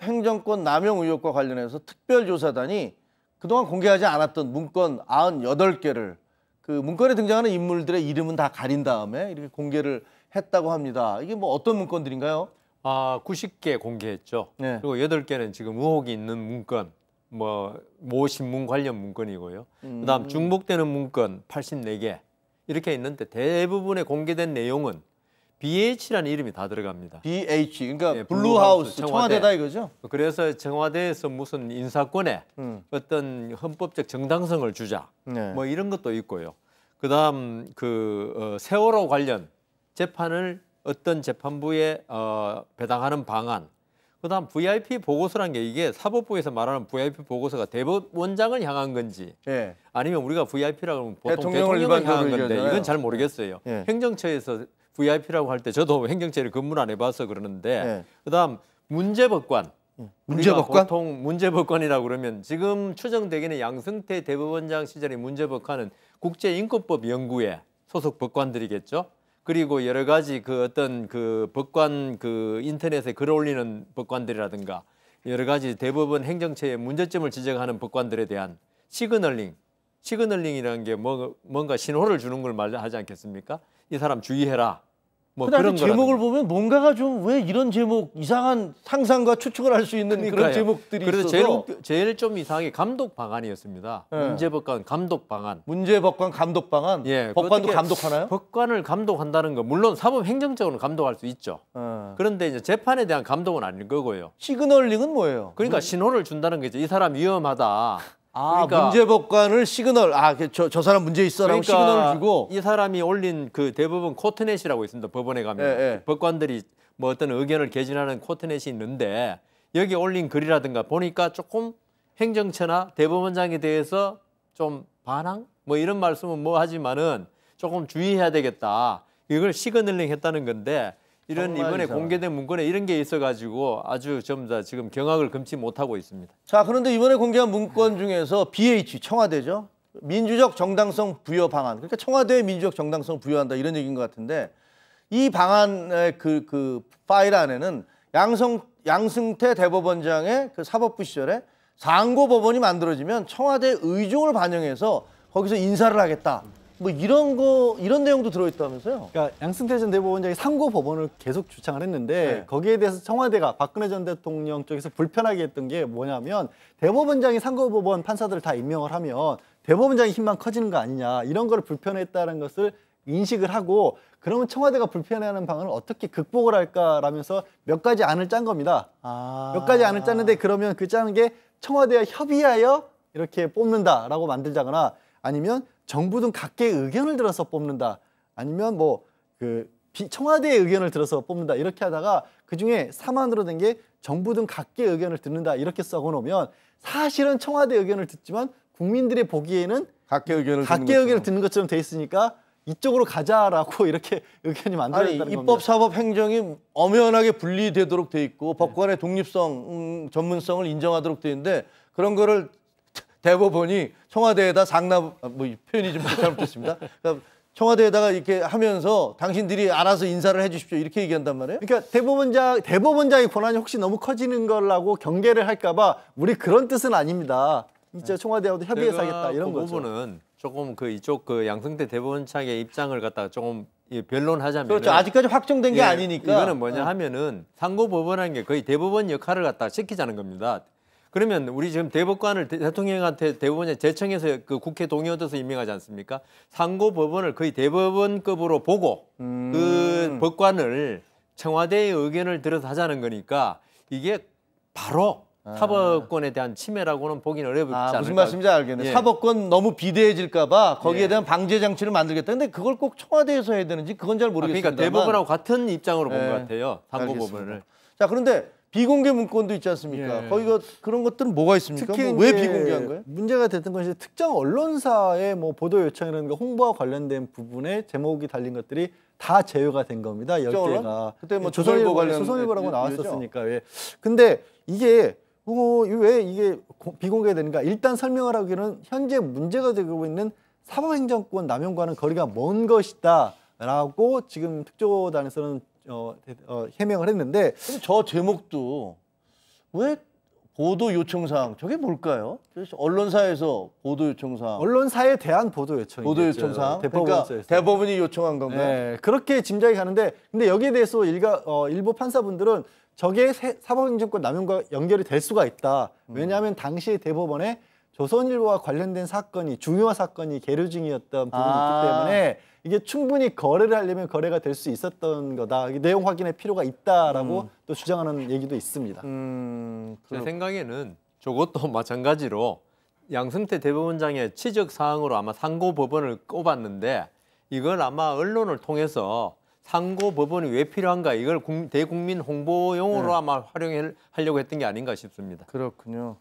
사법행정권 남용 의혹과 관련해서 특별조사단이 그동안 공개하지 않았던 문건 98개를 그 문건에 등장하는 인물들의 이름은 다 가린 다음에 이렇게 공개를 했다고 합니다. 이게 뭐 어떤 문건들인가요? 90개 공개했죠. 네. 그리고 8개는 지금 의혹이 있는 문건, 모 신문 관련 문건이고요. 그다음 중복되는 문건 84개 이렇게 있는데 대부분의 공개된 내용은 BH라는 이름이 다 들어갑니다. BH, 그러니까 네, 블루하우스, 청와대다 이거죠? 그래서 청와대에서 무슨 인사권에 어떤 헌법적 정당성을 주자, 네. 뭐 이런 것도 있고요. 그다음 세월호 관련 재판을 어떤 재판부에 배당하는 방안, 그다음 VIP 보고서란 게 이게 사법부에서 말하는 VIP 보고서가 대법원장을 향한 건지 네. 아니면 우리가 VIP라고 하면 보통 대통령을 대통령을 향한 일반적으로 건데 이건 잘 모르겠어요. 네. 행정처에서 VIP라고 할 때 저도 행정처를 근무를 안 해봐서 그러는데 네. 그다음 문제법관. 문제법관? 보통 문제법관이라고 그러면 지금 추정되기는 양승태 대법원장 시절의 문제법관은 국제인권법 연구회 소속 법관들이겠죠. 그리고 여러 가지 그 어떤 그 법관 그 인터넷에 글 올리는 법관들이라든가 여러 가지 대법원 행정처의 문제점을 지적하는 법관들에 대한 시그널링이라는 게 뭔가 신호를 주는 걸 말하지 않겠습니까? 이 사람 주의해라. 뭐 그런 제목을 보면 뭔가가 좀 왜 이런 제목 이상한 상상과 추측을 할 수 있는 그런 제목들이 그래서 있어서 제일 좀 이상하게 감독 방안이었습니다. 네. 문제법관 감독 방안. 문제법관 감독 방안. 예, 법관도 감독하나요? 법관을 감독한다는 거 물론 사법행정적으로는 감독할 수 있죠. 네. 그런데 이제 재판에 대한 감독은 아닐 거고요. 시그널링은 뭐예요? 그러니까 신호를 준다는 거죠. 이 사람 위험하다. 그러니까 문제법관을 시그널, 저 사람 문제 있어라고 그러니까 시그널을 주고 이 사람이 올린 그 대법원 코트넷이라고 있습니다. 법원에 가면 예. 법관들이 뭐 어떤 의견을 개진하는 코트넷이 있는데 여기 올린 글이라든가 보니까 조금 행정처나 대법원장에 대해서 좀 반항? 뭐 이런 말씀은 뭐 하지만은 조금 주의해야 되겠다. 이걸 시그널링 했다는 건데 이번에 이상하네. 공개된 문건에 이런 게 있어가지고 아주 좀 다 지금 경악을 금치 못하고 있습니다. 자, 그런데 이번에 공개한 문건 중에서 BH, 청와대죠. 민주적 정당성 부여 방안. 그러니까 청와대에 민주적 정당성 부여한다 이런 얘기인 것 같은데 이 방안의 그 파일 안에는 양승태 대법원장의 그 사법부 시절에 상고법원이 만들어지면 청와대 의중을 반영해서 거기서 인사를 하겠다. 뭐 이런 내용도 들어있다면서요? 그러니까 양승태 전 대법원장이 상고법원을 계속 주창을 했는데 네. 거기에 대해서 청와대가 박근혜 전 대통령 쪽에서 불편하게 했던 게 뭐냐면 대법원장이 상고법원 판사들을 다 임명을 하면 대법원장의 힘만 커지는 거 아니냐 이런 걸 불편했다는 것을 인식을 하고 그러면 청와대가 불편해하는 방안을 어떻게 극복을 할까라면서 몇 가지 안을 짠 겁니다. 몇 가지 안을 짰는데 그러면 그 짜는 게 청와대와 협의하여 이렇게 뽑는다라고 만들자거나 아니면 정부 등 각계의 의견을 들어서 뽑는다. 아니면 청와대의 의견을 들어서 뽑는다. 이렇게 하다가 그중에 3안으로 된 게 정부 등 각계의 의견을 듣는다. 이렇게 써놓으면 사실은 청와대 의견을 듣지만 국민들이 보기에는 각계 의견을 듣는 것처럼 돼 있으니까 이쪽으로 가자라고 이렇게 의견이 만들어졌다는 겁니다. 입법, 사법, 행정이 엄연하게 분리되도록 돼 있고 법관의 독립성, 전문성을 인정하도록 돼 있는데 그런 거를 대법원이 청와대에다 표현이 좀 잘못됐습니다. 그러니까 청와대에다가 이렇게 하면서 당신들이 알아서 인사를 해주십시오 이렇게 얘기한단 말이에요. 그러니까 대법원장의 권한이 혹시 너무 커지는 거라고 경계를 할까봐 우리 그런 뜻은 아닙니다. 진짜 청와대하고도 협의해서 하겠다 이런 거죠. 부분은 조금 이쪽 양승태 대법원장의 입장을 갖다가 조금 변론하자면 그렇죠. 아직까지 확정된 게 아니니까. 이거는 뭐냐 하면은 상고법원이라는 게 거의 대법원 역할을 갖다가 시키자는 겁니다. 그러면 우리 지금 대법관을 대통령한테 대법원에 제청해서 그 국회 동의 얻어서 임명하지 않습니까? 상고법원을 거의 대법원급으로 보고 그 법관을 청와대의 의견을 들어서 하자는 거니까 이게 바로 사법권에 대한 침해라고는 보기는 어렵지 않을까. 무슨 말씀인지 알겠네. 사법권 너무 비대해질까 봐 거기에 대한 방제 장치를 만들겠다. 근데 그걸 꼭 청와대에서 해야 되는지 그건 잘 모르겠습니다. 그러니까 대법원하고 같은 입장으로 본 것 같아요. 상고법원을. 자, 그런데 비공개 문건도 있지 않습니까? 거기가 그런 것들은 뭐가 있습니까? 특히 왜 비공개한 거예요? 문제가 됐던 것이 특정 언론사의 보도 요청이라는 홍보와 관련된 부분에 제목이 달린 것들이 다 제외가 된 겁니다. 10개가. 그때 조선일보 관련 조선일보라고 나왔었으니까. 근데 이게 왜 이게 비공개되는가? 일단 설명을 하기는 현재 문제가 되고 있는 사법행정권 남용과는 거리가 먼 것이다라고 지금 특조단에서는 해명을 했는데 저 제목도 왜 보도 요청사항 저게 뭘까요? 언론사에서 보도 요청사항, 언론사에 대한 보도 요청이죠. 보도 요청사항. 그러니까 대법원에서. 대법원이 요청한 건가요? 네, 그렇게 짐작이 가는데 근데 여기에 대해서 일부 판사분들은 저게 사법행정권 남용과 연결이 될 수가 있다. 왜냐하면 당시 대법원에 조선일보와 관련된 사건이 중요한 사건이 계류 중이었던 부분이 있기 때문에 이게 충분히 거래를 하려면 거래가 될 수 있었던 거다. 내용 확인의 필요가 있다라고 또 주장하는 얘기도 있습니다. 제 생각에는 저것도 마찬가지로 양승태 대법원장의 지적 사항으로 아마 상고법원을 꼽았는데 이걸 아마 언론을 통해서 상고법원이 왜 필요한가 이걸 대국민 홍보용으로 아마 활용하려고 했던 게 아닌가 싶습니다. 그렇군요.